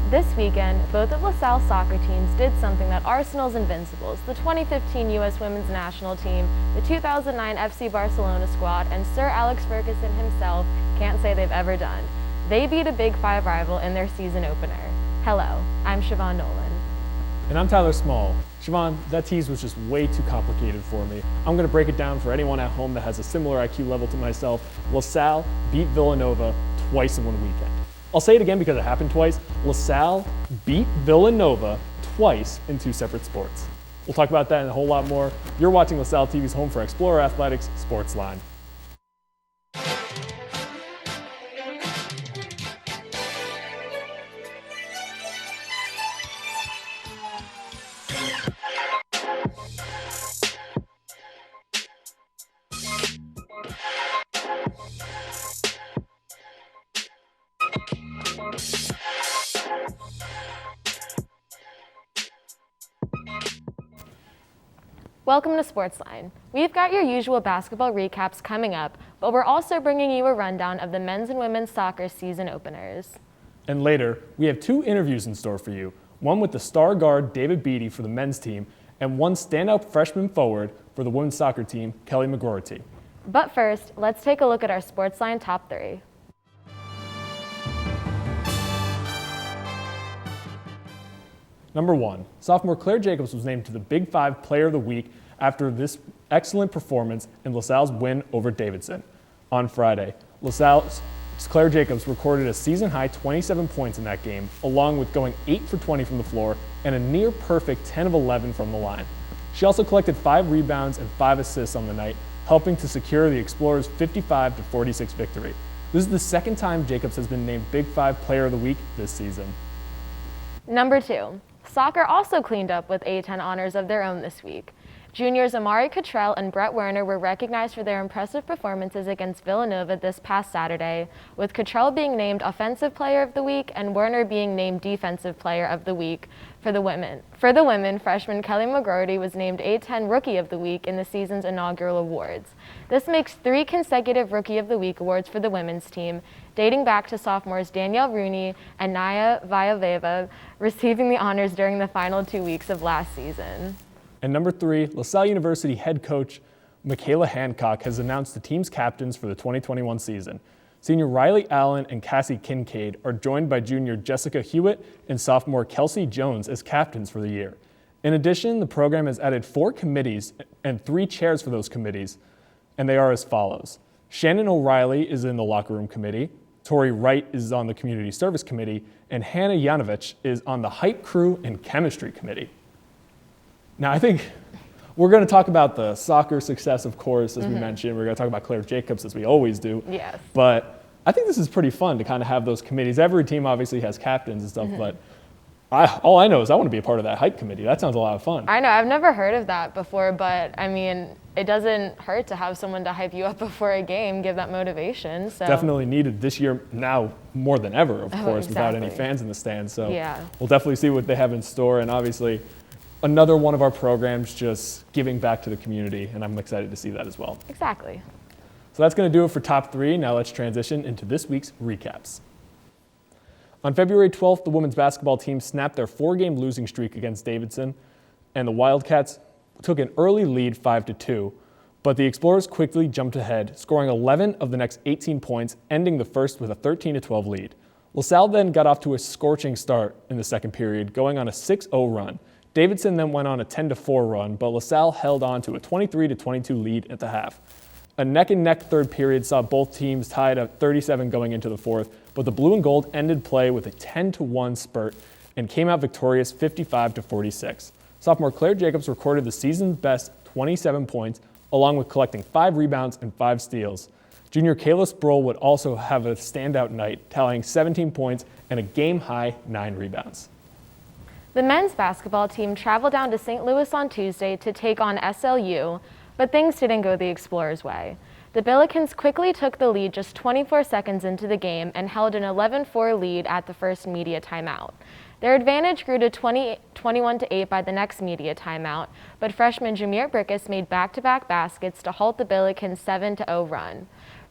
This weekend, both of LaSalle's soccer teams did something that Arsenal's Invincibles, the 2015 U.S. Women's National Team, the 2009 FC Barcelona squad, and Sir Alex Ferguson himself can't say they've ever done. They beat a Big Five rival in their season opener. Hello, I'm Siobhan Nolan. And I'm Tyler Small. Siobhan, that tease was just way too complicated for me. I'm going to break it down for anyone at home that has a similar IQ level to myself. LaSalle beat Villanova twice in one weekend. I'll say it again because it happened twice. LaSalle beat Villanova twice in two separate sports. We'll talk about that and a whole lot more. You're watching LaSalle TV's home for Explorer Athletics, SportsLine. Welcome to SportsLine. We've got your usual basketball recaps coming up, but we're also bringing you a rundown of the men's and women's soccer season openers. And later, we have two interviews in store for you, one with the star guard David Beatty for the men's team, and one standout freshman forward for the women's soccer team, Kelli McGroarty. But first, let's take a look at our SportsLine top three. Number 1, sophomore Claire Jacobs was named to the Big Five Player of the Week after this excellent performance in LaSalle's win over Davidson. On Friday, LaSalle's Claire Jacobs recorded a season-high 27 points in that game, along with going 8 for 20 from the floor and a near-perfect 10 of 11 from the line. She also collected 5 rebounds and 5 assists on the night, helping to secure the Explorers' 55-46 victory. This is the second time Jacobs has been named Big Five Player of the Week this season. Number 2. Soccer also cleaned up with A10 honors of their own this week. Juniors Amari Cottrell and Brett Werner were recognized for their impressive performances against Villanova this past Saturday, with Cottrell being named Offensive Player of the Week and Werner being named Defensive Player of the Week for the women. For the women, freshman Kelli McGroarty was named A10 Rookie of the Week in the season's inaugural awards. This makes 3 consecutive Rookie of the Week awards for the women's team, dating back to sophomores Danielle Rooney and Naya Vayaveva receiving the honors during the final 2 weeks of last season. And number 3, LaSalle University head coach Michaela Hancock has announced the team's captains for the 2021 season. Senior Riley Allen and Cassie Kincaid are joined by junior Jessica Hewitt and sophomore Kelsey Jones as captains for the year. In addition, the program has added 4 committees and 3 chairs for those committees, and they are as follows. Shannon O'Reilly is in the locker room committee, Tori Wright is on the community service committee, and Hannah Yanovich is on the hype crew and chemistry committee. Now, I think we're going to talk about the soccer success, of course, as we mentioned. We're going to talk about Claire Jacobs, as we always do. Yes. But I think this is pretty fun to kind of have those committees. Every team obviously has captains and stuff, but all I know is I want to be a part of that hype committee. That sounds a lot of fun. I know, I've never heard of that before, but I mean, it doesn't hurt to have someone to hype you up before a game, give that motivation. So definitely needed this year now more than ever, of course, without any exactly. fans in the stands. So Yeah. we'll definitely see what they have in store, and obviously another one of our programs just giving back to the community, and I'm excited to see that as well. Exactly. So that's going to do it for top 3. Now let's transition into this week's recaps. On February 12th, the women's basketball team snapped their 4-game losing streak against Davidson, and the Wildcats took an early lead 5-2, but the Explorers quickly jumped ahead, scoring 11 of the next 18 points, ending the first with a 13-12 lead. LaSalle then got off to a scorching start in the second period, going on a 6-0 run. Davidson then went on a 10-4 run, but LaSalle held on to a 23-22 lead at the half. A neck-and-neck third period saw both teams tied at 37 going into the fourth, but the blue and gold ended play with a 10-1 spurt and came out victorious 55-46. Sophomore Claire Jacobs recorded the season's best 27 points, along with collecting 5 rebounds and 5 steals. Junior Kayla Sproul would also have a standout night, tallying 17 points and a game-high 9 rebounds. The men's basketball team traveled down to St. Louis on Tuesday to take on SLU, but things didn't go the Explorers' way. The Billikens quickly took the lead just 24 seconds into the game and held an 11-4 lead at the first media timeout. Their advantage grew to 21-8 by the next media timeout, but freshman Jameer Brickus made back-to-back baskets to halt the Billikens' 7-0 run.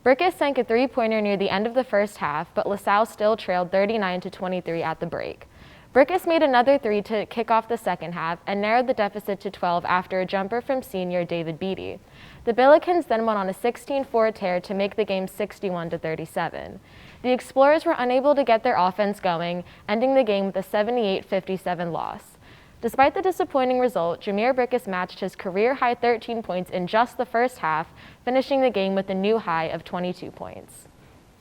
Brickus sank a three-pointer near the end of the first half, but LaSalle still trailed 39-23 at the break. Brickus made another three to kick off the second half and narrowed the deficit to 12 after a jumper from senior David Beatty. The Billikens then went on a 16-4 tear to make the game 61-37. The Explorers were unable to get their offense going, ending the game with a 78-57 loss. Despite the disappointing result, Jameer Brickus matched his career-high 13 points in just the first half, finishing the game with a new high of 22 points.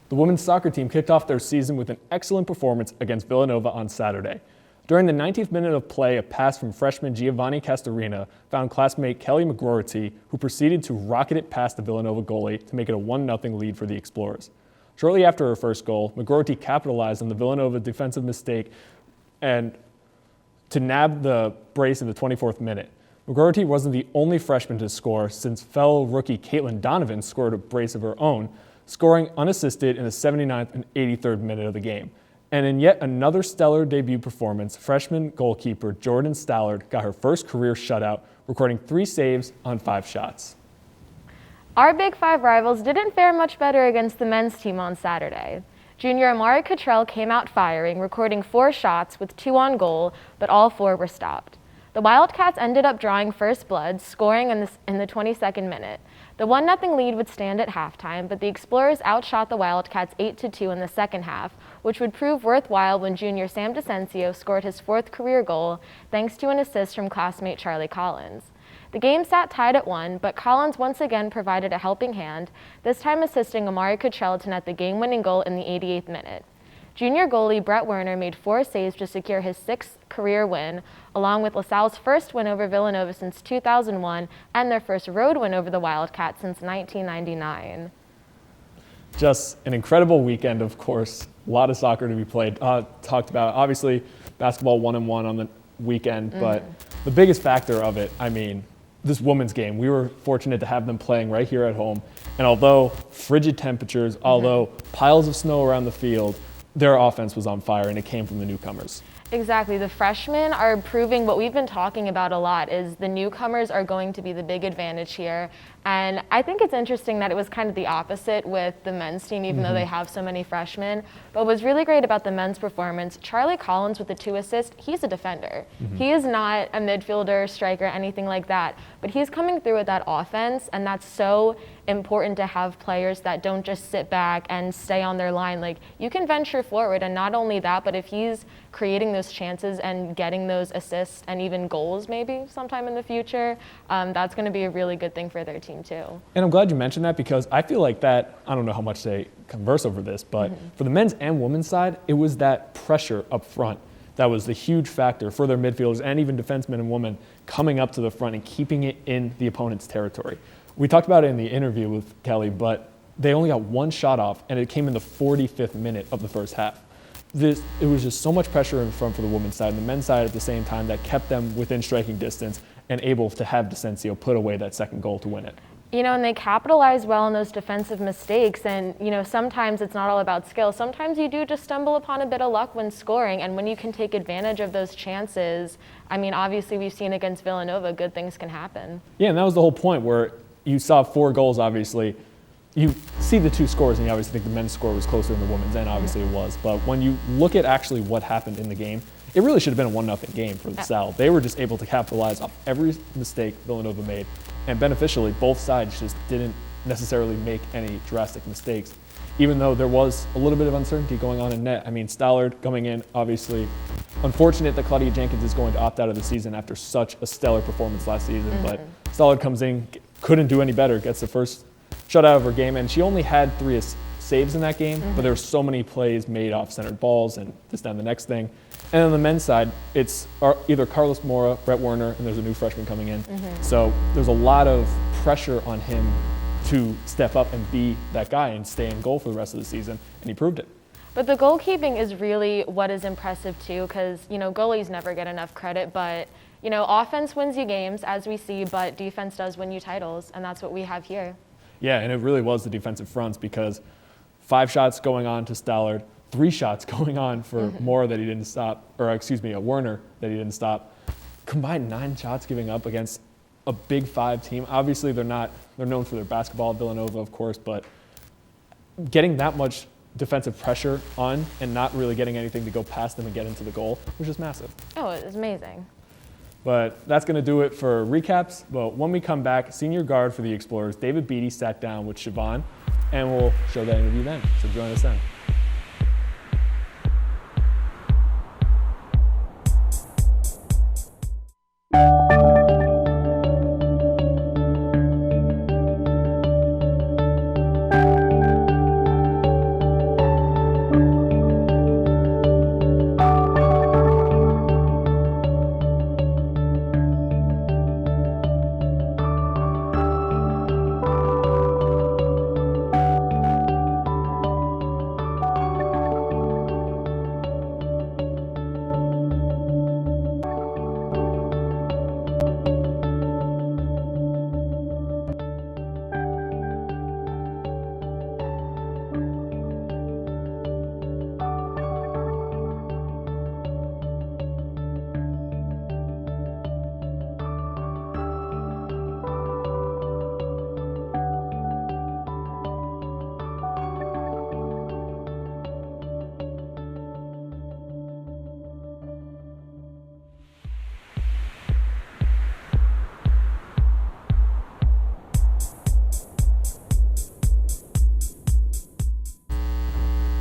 The women's soccer team kicked off their season with an excellent performance against Villanova on Saturday. During the 19th minute of play, a pass from freshman Giovanni Castorina found classmate Kelli McGroarty, who proceeded to rocket it past the Villanova goalie to make it a 1-0 lead for the Explorers. Shortly after her first goal, McGroarty capitalized on the Villanova defensive mistake and to nab the brace in the 24th minute. McGroarty wasn't the only freshman to score, since fellow rookie Caitlin Donovan scored a brace of her own, scoring unassisted in the 79th and 83rd minute of the game. And in yet another stellar debut performance, freshman goalkeeper Jordan Stallard got her first career shutout, recording 3 saves on 5 shots. Our Big Five rivals didn't fare much better against the men's team on Saturday. Junior Amari Cottrell came out firing, recording 4 shots with 2 on goal, but all 4 were stopped. The Wildcats ended up drawing first blood, scoring in the 22nd minute. The 1-0 lead would stand at halftime, but the Explorers outshot the Wildcats 8-2 in the second half, which would prove worthwhile when junior Sam DeCencio scored his 4th career goal, thanks to an assist from classmate Charlie Collins. The game sat tied at 1, but Collins once again provided a helping hand, this time assisting Amari Cottrell to net the game-winning goal in the 88th minute. Junior goalie Brett Werner made 4 saves to secure his 6th career win, along with LaSalle's first win over Villanova since 2001 and their first road win over the Wildcats since 1999. Just an incredible weekend, of course. A lot of soccer to be played. Talked about, obviously, basketball 1-1 on the weekend, but the biggest factor of it, I mean, this women's game, we were fortunate to have them playing right here at home. And although frigid temperatures, although piles of snow around the field, their offense was on fire, and it came from the newcomers. Exactly. The freshmen are proving what we've been talking about a lot, is the newcomers are going to be the big advantage here. And I think it's interesting that it was kind of the opposite with the men's team, even though they have so many freshmen. But what's really great about the men's performance, Charlie Collins with the 2 assists, he's a defender. He is not a midfielder, striker, anything like that. But he's coming through with that offense, and that's so important to have players that don't just sit back and stay on their line. Like, you can venture forward, and not only that, but if he's creating those chances and getting those assists and even goals maybe sometime in the future, that's going to be a really good thing for their team too. And I'm glad you mentioned that, because I feel like that, I don't know how much they converse over this, but for the men's and women's side, it was that pressure up front that was the huge factor for their midfielders and even defensemen and women coming up to the front and keeping it in the opponent's territory. We talked about it in the interview with Kelly, but they only got 1 shot off, and it came in the 45th minute of the first half. It was just so much pressure in front for the women's side and the men's side at the same time that kept them within striking distance and able to have DeCencio put away that second goal to win it. You know, and they capitalize well on those defensive mistakes. And, you know, sometimes it's not all about skill. Sometimes you do just stumble upon a bit of luck when scoring. And when you can take advantage of those chances, I mean, obviously we've seen against Villanova, good things can happen. Yeah, and that was the whole point, where you saw 4 goals, obviously. You see the 2 scores, and you obviously think the men's score was closer than the women's, and obviously it was. But when you look at actually what happened in the game, it really should have been a 1-0 game for the Salle. They were just able to capitalize off every mistake Villanova made, and beneficially, both sides just didn't necessarily make any drastic mistakes, even though there was a little bit of uncertainty going on in net. I mean, Stallard coming in, obviously, unfortunate that Claudia Jenkins is going to opt out of the season after such a stellar performance last season, but Stallard comes in, couldn't do any better, gets the first shutout of her game, and she only had 3 saves in that game, but there were so many plays made off centered balls and this, that, and the next thing. And on the men's side, it's either Carlos Mora, Brett Werner, and there's a new freshman coming in. So there's a lot of pressure on him to step up and be that guy and stay in goal for the rest of the season, and he proved it. But the goalkeeping is really what is impressive too, because, you know, goalies never get enough credit, but, you know, offense wins you games, as we see, but defense does win you titles, and that's what we have here. Yeah, and it really was the defensive fronts, because 5 shots going on to Stallard, 3 shots going on for Mora that he didn't stop, or excuse me, a Werner that he didn't stop. Combined 9 shots giving up against a Big Five team. Obviously, they're known for their basketball, Villanova, of course, but getting that much defensive pressure on and not really getting anything to go past them and get into the goal was just massive. Oh, it was amazing. But that's going to do it for recaps. But when we come back, senior guard for the Explorers, David Beatty, sat down with Siobhan, and we'll show that interview then. So join us then.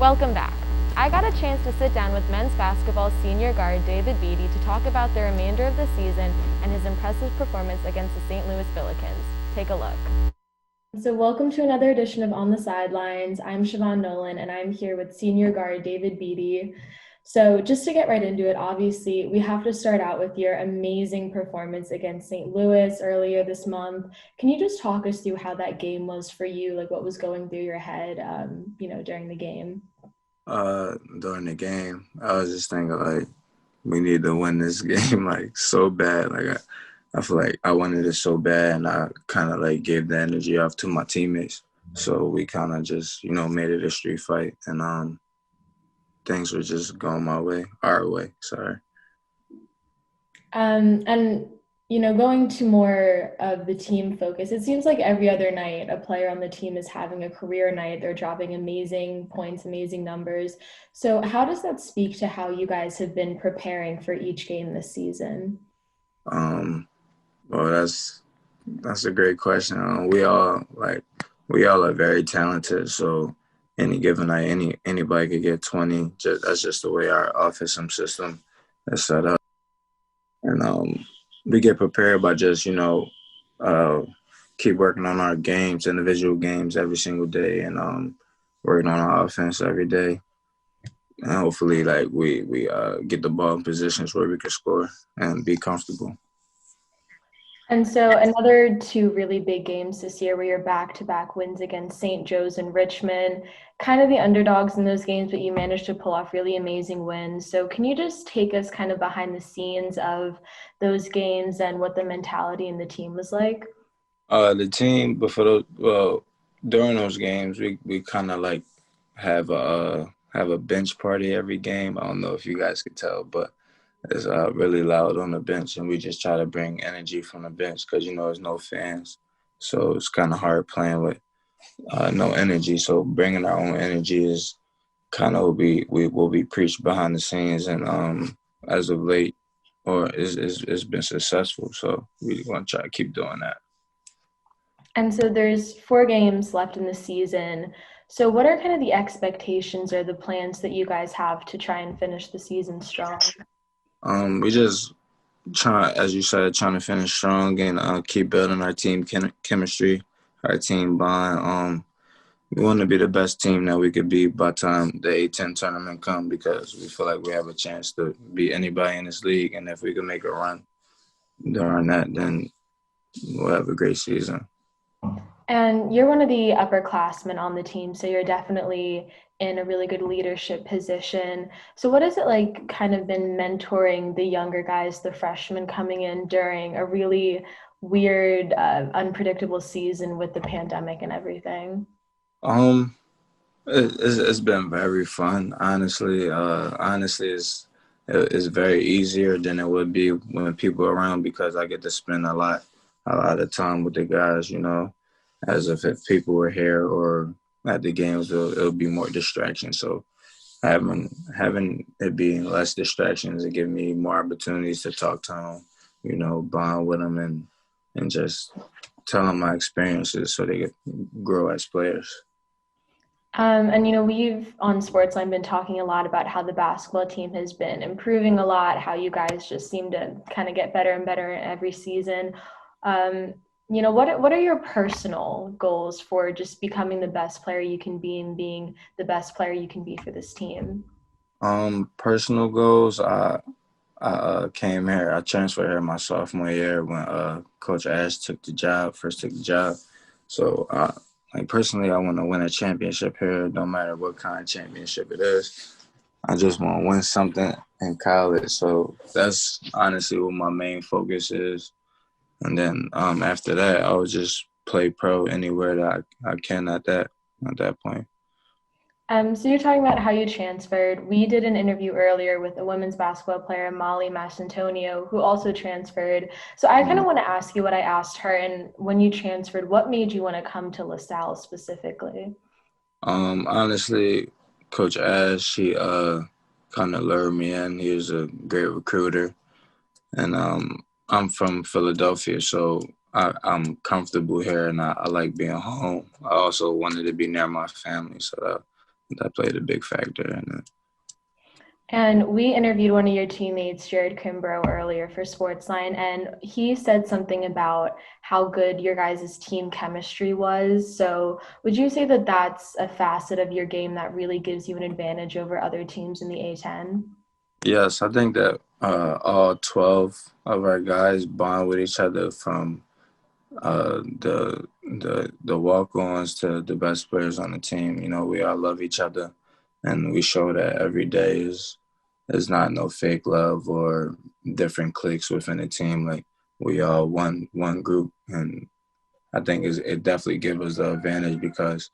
Welcome back. I got a chance to sit down with men's basketball senior guard David Beatty to talk about the remainder of the season and his impressive performance against the St. Louis Billikens. Take a look. So welcome to another edition of On the Sidelines. I'm Siobhan Nolan, and I'm here with senior guard David Beatty. So just to get right into it, obviously, we have to start out with your amazing performance against St. Louis earlier this month. Can you just talk us through how that game was for you, like what was going through your head, during the game? During the game, I was just thinking, like, we need to win this game, like, so bad. Like, I feel like I wanted it so bad, and I kind of, like, gave the energy off to my teammates. So we kind of just, made it a street fight, and things were just going our way, sorry. Going to more of the team focus, it seems like every other night a player on the team is having a career night. They're dropping amazing points, amazing numbers. So how does that speak to how you guys have been preparing for each game this season? Well, that's a great question. We all are very talented, so any given night, anybody could get 20. That's just the way our offensive system is set up. And we get prepared by just, keep working on our games, individual games every single day, and working on our offense every day. And hopefully, we get the ball in positions where we can score and be comfortable. And so another two really big games this year were your back-to-back wins against St. Joe's and Richmond, kind of the underdogs in those games, but you managed to pull off really amazing wins. So can you just take us kind of behind the scenes of those games and what the mentality in the team was like? The team, during those games, we kind of like have a bench party every game. I don't know if you guys could tell, but it's really loud on the bench, and we just try to bring energy from the bench because, there's no fans. So it's kind of hard playing with no energy. So bringing our own energy is kind of will be preached behind the scenes, and as of late, it's been successful. So we want to try to keep doing that. And so there's 4 games left in the season. So what are kind of the expectations or the plans that you guys have to try and finish the season strong? We just trying to finish strong and keep building our team chemistry, our team bond. We want to be the best team that we could be by the time the A-10 tournament come, because we feel like we have a chance to beat anybody in this league. And if we can make a run during that, then we'll have a great season. And you're one of the upperclassmen on the team, so you're definitely in a really good leadership position. So what is it like kind of been mentoring the younger guys, the freshmen coming in during a really weird, unpredictable season with the pandemic and everything? It's been very fun. Honestly, it's very easier than it would be when people are around, because I get to spend a lot of time with the guys, as if people were here, or at the games, it'll be more distractions. So having it being less distractions, it give me more opportunities to talk to them, bond with them, and just tell them my experiences so they could grow as players. And, we've on SportsLine been talking a lot about how the basketball team has been improving a lot, how you guys just seem to kind of get better and better every season. What are your personal goals for just becoming the best player you can be and being the best player you can be for this team? Personal goals, I came here. I transferred here my sophomore year when Coach Ash first took the job. So, personally, I want to win a championship here, no matter what kind of championship it is. I just want to win something in college. So that's honestly what my main focus is. And then after that, I would just play pro anywhere that I can at that point. So you're talking about how you transferred. We did an interview earlier with a women's basketball player, Molly Mastantonio, who also transferred. So I kind of want to ask you what I asked her. And when you transferred, what made you want to come to LaSalle specifically? Honestly, Coach Ash, he kind of lured me in. He was a great recruiter. And I'm from Philadelphia, so I'm comfortable here, and I like being home. I also wanted to be near my family, so that played a big factor in it. And we interviewed one of your teammates, Jared Kimbrough, earlier for SportsLine, and he said something about how good your guys' team chemistry was. So would you say that that's a facet of your game that really gives you an advantage over other teams in the A-10? Yes, I think that all 12 of our guys bond with each other from the walk-ons to the best players on the team. We all love each other, and we show that every day is not no fake love or different cliques within the team. Like, we all one group, and I think it definitely gives us the advantage because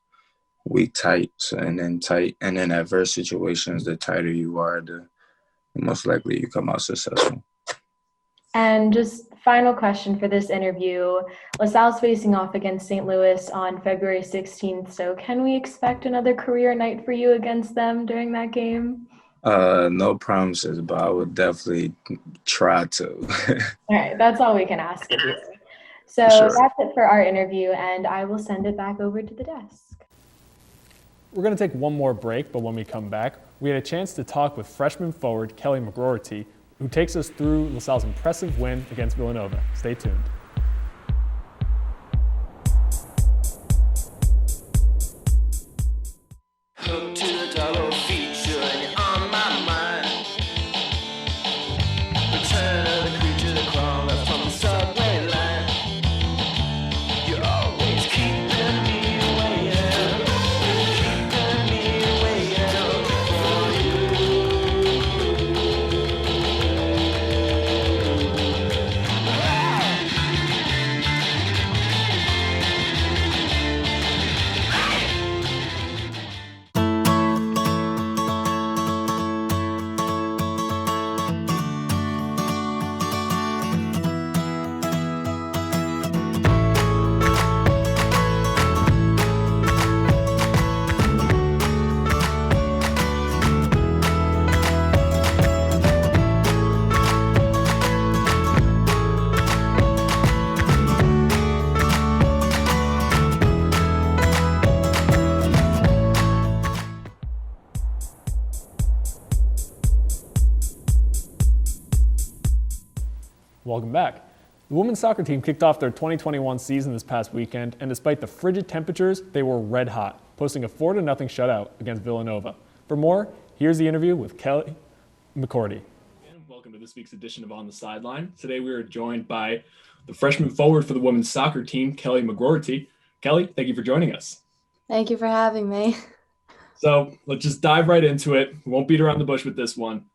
we tight. So, and then adverse situations, the tighter you are, the most likely you come out successful. And just final question for this interview. LaSalle's facing off against St. Louis on February 16th. So can we expect another career night for you against them during that game? No promises, but I would definitely try to. All right, that's all we can ask of you. So Sure. That's it for our interview, and I will send it back over to the desk. We're going to take one more break, but when we come back, we had a chance to talk with freshman forward Kelli McGroarty, who takes us through LaSalle's impressive win against Villanova. Stay tuned. Hook to the dollar feature and you're on my mind. Return of the creature, the crawler from the subway line. You're always keeping me waiting for you. Welcome back. The women's soccer team kicked off their 2021 season this past weekend, and despite the frigid temperatures, they were red hot, posting a 4-0 shutout against Villanova. For more, here's the interview with Kelli McGroarty. Welcome to this week's edition of On the Sideline. Today we are joined by the freshman forward for the women's soccer team, Kelli McGroarty. Kelli, thank you for joining us. Thank you for having me. So let's just dive right into it. We won't beat around the bush with this one.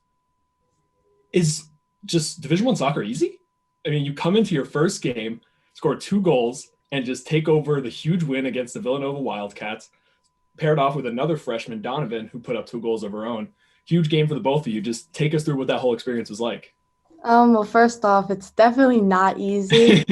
Is just Division I soccer easy? I mean, you come into your first game, score 2 goals, and just take over the huge win against the Villanova Wildcats, paired off with another freshman, Donovan, who put up 2 goals of her own. Huge game for the both of you. Just take us through what that whole experience was like. Well, first off, it's definitely not easy.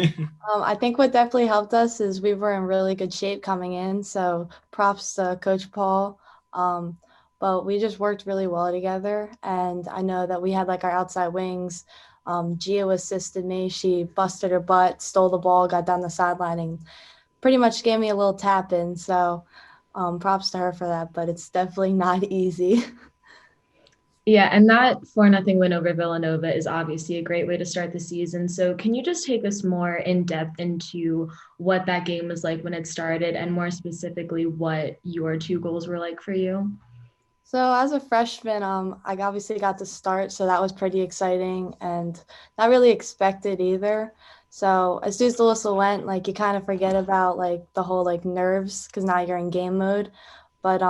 I think what definitely helped us is we were in really good shape coming in, so props to Coach Paul. Um, but we just worked really well together, and I know that we had like our outside wings. Gio assisted me. She busted her butt, stole the ball, got down the sideline, and pretty much gave me a little tap in. So props to her for that, but it's definitely not easy. Yeah, and that 4-0 win over Villanova is obviously a great way to start the season. So, can you just take us more in depth into what that game was like when it started, and more specifically, what your two goals were like for you? So as a freshman, I obviously got to start, so that was pretty exciting and not really expected either. So as soon as the whistle went, like you kind of forget about like the whole like nerves because now you're in game mode. But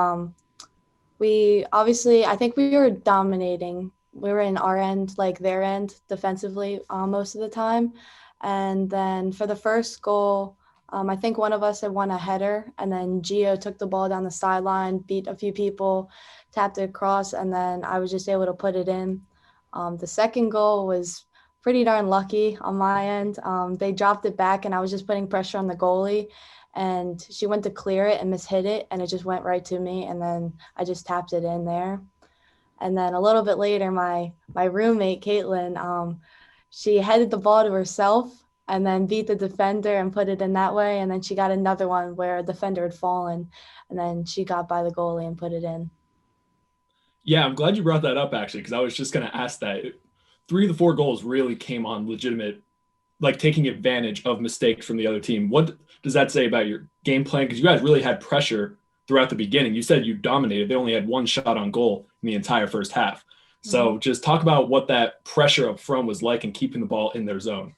we obviously, I think we were dominating. We were in our end, like their end defensively most of the time. And then for the first goal, I think one of us had won a header, and then Gio took the ball down the sideline, beat a few people, tapped it across, and then I was just able to put it in. The second goal was pretty darn lucky on my end. They dropped it back, and I was just putting pressure on the goalie, and she went to clear it and mishit it, and it just went right to me, and then I just tapped it in there. And then a little bit later, my roommate Caitlin, she headed the ball to herself and then beat the defender and put it in that way. And then she got another one where a defender had fallen, and then she got by the goalie and put it in. Yeah, I'm glad you brought that up actually, because I was just going to ask that. Three of the four goals really came on legitimate, like taking advantage of mistakes from the other team. What does that say about your game plan? Because you guys really had pressure throughout the beginning. You said you dominated. They only had one shot on goal in the entire first half. So just talk about what that pressure up front was like and keeping the ball in their zone.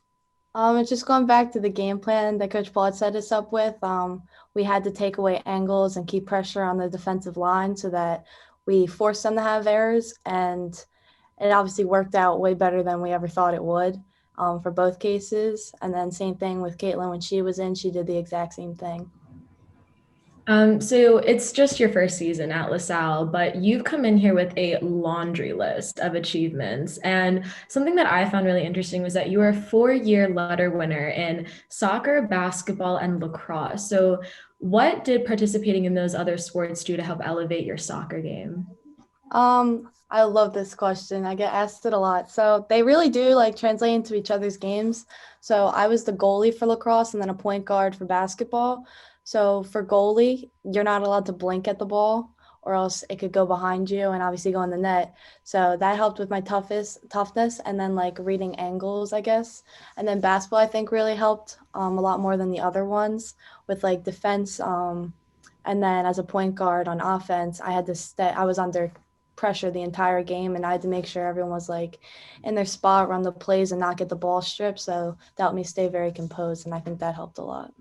It's just going back to the game plan that Coach Paul had set us up with. We had to take away angles and keep pressure on the defensive line so that we forced them to have errors. And it obviously worked out way better than we ever thought it would for both cases. And then same thing with Caitlin when she was in, she did the exact same thing. So it's just your first season at LaSalle, but you've come in here with a laundry list of achievements. And something that I found really interesting was that you were a 4-year letter winner in soccer, basketball, and lacrosse. So what did participating in those other sports do to help elevate your soccer game? I love this question. I get asked it a lot. So they really do like translate into each other's games. So I was the goalie for lacrosse and then a point guard for basketball. So for goalie, you're not allowed to blink at the ball or else it could go behind you and obviously go in the net. So that helped with my toughness and then like reading angles, I guess. And then basketball, I think really helped a lot more than the other ones with like defense. And then as a point guard on offense, I had to stay, I was under pressure the entire game and I had to make sure everyone was like in their spot, run the plays and not get the ball stripped. So that helped me stay very composed and I think that helped a lot.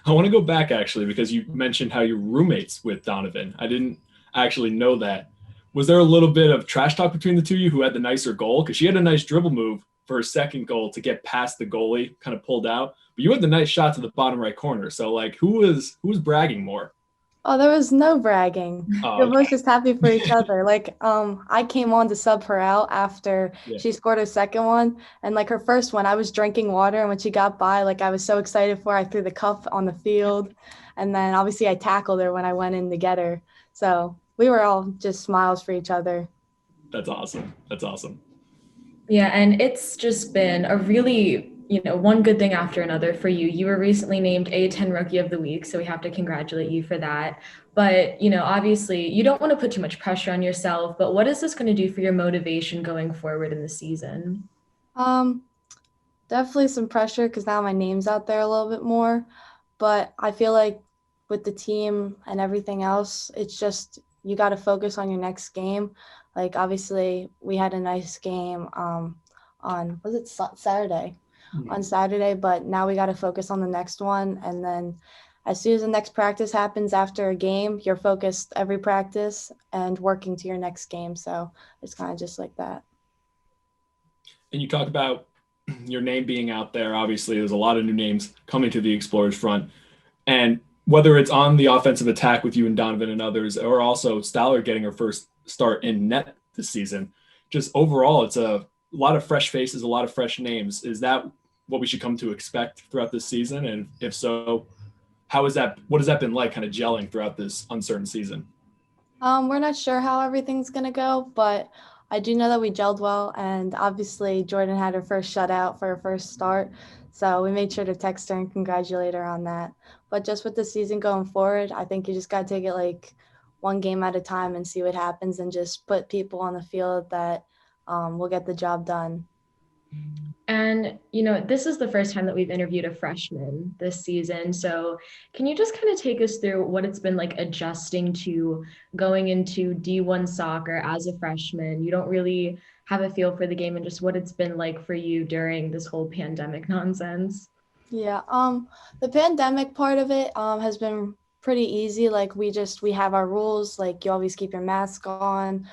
I want to go back actually because you mentioned how you're roommates with Donovan. I didn't actually know that. Was there a little bit of trash talk between the two of you who had the nicer goal? Because she had a nice dribble move for her second goal to get past the goalie, kind of pulled out. But you had the nice shot to the bottom right corner. So like who was bragging more? Oh, there was no bragging. Oh, We were okay. both just happy for each other. Like, I came on to sub her out after Yeah. she scored her second one. And like her first one, I was drinking water. And when she got by, like I was so excited for her, I threw the cup on the field. And then obviously I tackled her when I went in to get her. So we were all just smiles for each other. That's awesome. That's awesome. Yeah, and it's just been a really, one good thing after another for you. You were recently named A10 Rookie of the Week, so we have to congratulate you for that. But, obviously you don't want to put too much pressure on yourself, but what is this going to do for your motivation going forward in the season? Um, Definitely some pressure because now my name's out there a little bit more. But I feel like with the team and everything else, it's just you got to focus on your next game. Like obviously, we had a nice game on was it Saturday? On Saturday, but now we got to focus on the next one. And then as soon as the next practice happens after a game, you're focused every practice and working to your next game. So it's kind of just like that. And you talk about your name being out there. Obviously, there's a lot of new names coming to the Explorers front. And whether it's on the offensive attack with you and Donovan and others, or also Salle getting her first start in net this season, just overall, it's a lot of fresh faces, a lot of fresh names. Is that what we should come to expect throughout this season? And if so, what has that been like kind of gelling throughout this uncertain season? We're not sure how everything's gonna go, but I do know that we gelled well, and obviously Jordan had her first shutout for her first start, so we made sure to text her and congratulate her on that. But just with the season going forward, I think you just gotta take it like one game at a time and see what happens, and just put people on the field that will get the job done. And, this is the first time that we've interviewed a freshman this season. So can you just kind of take us through what it's been like adjusting to going into D1 soccer as a freshman? You don't really have a feel for the game, and just what it's been like for you during this whole pandemic nonsense. Yeah, the pandemic part of it has been pretty easy. Like we have our rules, like you always keep your mask on.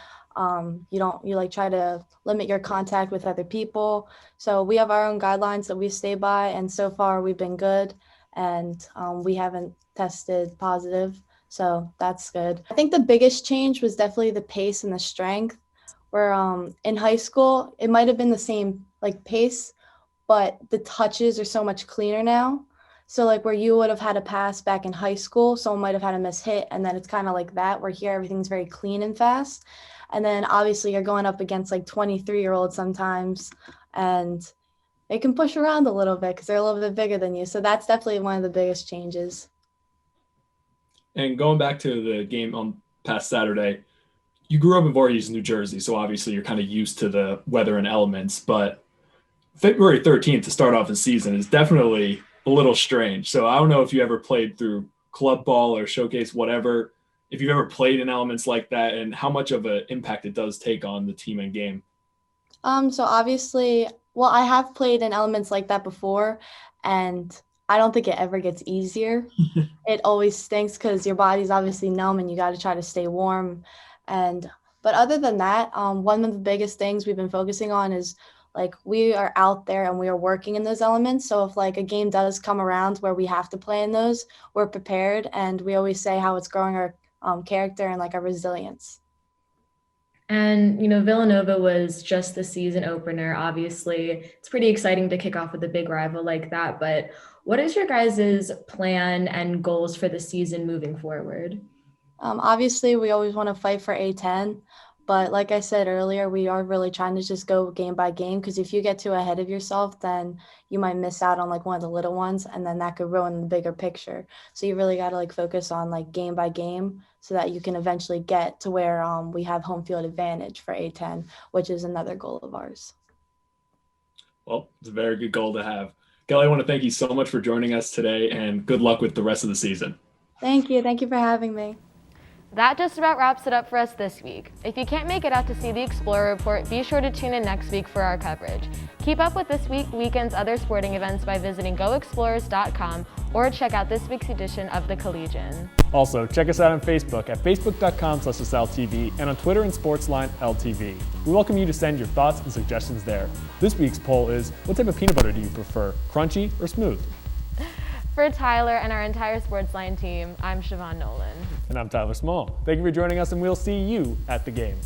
You like try to limit your contact with other people. So we have our own guidelines that we stay by, and so far we've been good, and we haven't tested positive. So that's good. I think the biggest change was definitely the pace and the strength, where in high school, it might have been the same like pace, but the touches are so much cleaner now. So like where you would have had a pass back in high school, someone might have had a miss hit, and then it's kind of like that, where here everything's very clean and fast. And then obviously you're going up against like 23-year-olds sometimes, and they can push around a little bit because they're a little bit bigger than you. So that's definitely one of the biggest changes. And going back to the game on past Saturday, you grew up in Voorhees, New Jersey, so obviously you're kind of used to the weather and elements, but February 13th to start off the season is definitely a little strange. So I don't know if you ever played through club ball or showcase, whatever, if you've ever played in elements like that, and how much of an impact it does take on the team and game. So obviously, well, I have played in elements like that before, and I don't think it ever gets easier. It always stinks because your body's obviously numb and you got to try to stay warm. But other than that, one of the biggest things we've been focusing on is like we are out there and we are working in those elements. So if like a game does come around where we have to play in those, we're prepared, and we always say how it's growing our character and like our resilience. And, Villanova was just the season opener. Obviously, it's pretty exciting to kick off with a big rival like that. But what is your guys' plan and goals for the season moving forward? Obviously, we always want to fight for A10. But like I said earlier, we are really trying to just go game by game, because if you get too ahead of yourself, then you might miss out on like one of the little ones, and then that could ruin the bigger picture. So you really got to like focus on like game by game so that you can eventually get to where we have home field advantage for A10, which is another goal of ours. Well, it's a very good goal to have. Kelli, I want to thank you so much for joining us today, and good luck with the rest of the season. Thank you. Thank you for having me. That just about wraps it up for us this week. If you can't make it out to see the Explorer Report, be sure to tune in next week for our coverage. Keep up with this weekend's other sporting events by visiting goexplorers.com or check out this week's edition of The Collegian. Also, check us out on Facebook at facebook.com/LaSalleTV and on Twitter and SportsLine LTV. We welcome you to send your thoughts and suggestions there. This week's poll is, what type of peanut butter do you prefer, crunchy or smooth? For Tyler and our entire SportsLine team, I'm Siobhan Nolan. And I'm Tyler Small. Thank you for joining us, and we'll see you at the game.